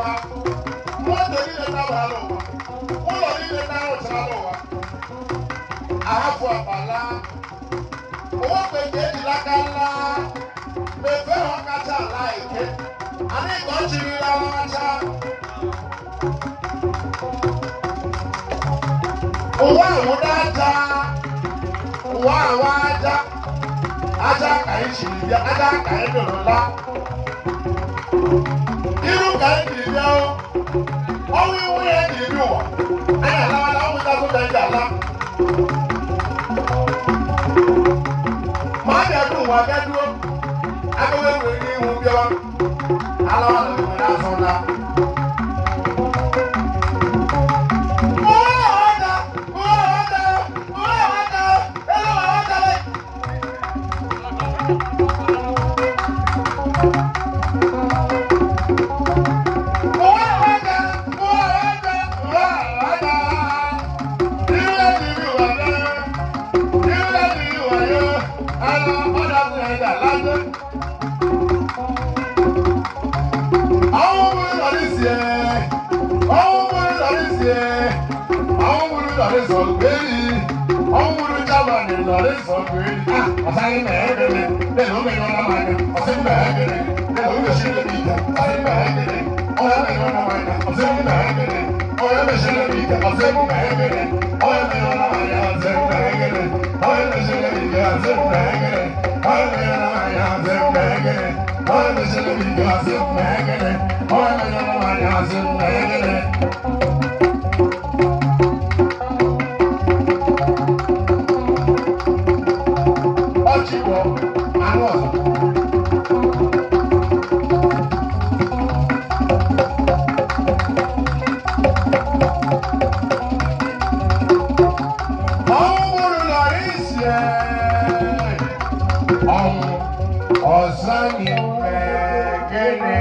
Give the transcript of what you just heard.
wa mọ́tò nílẹ̀ náà wà lọ wa wúlò nílẹ̀ náà wọ̀ ṣá lọ wa àhàfọ̀ àbàlá owó pèjì ìlàkàlà mẹfẹ́ wọn kàtà láìké àníkàn jìnnì làwọn ajá owó àwọn dáadáa owó àwọn ajá ajá kàí jìnnì bíi ajá kàí dòdò lá irú kàí jìnnì bíi ọ ọwọ́ ìwé yẹn jìnnì bíi wà ayé àlàwà làwọn ìta tó dẹ̀ jà lá. Màá yẹ dùn wá bẹ́ẹ̀ dúró agbẹ́wé wèé ní ìhun bí wa aláwọ̀ lè wèé náà sọ̀dá. Osani megene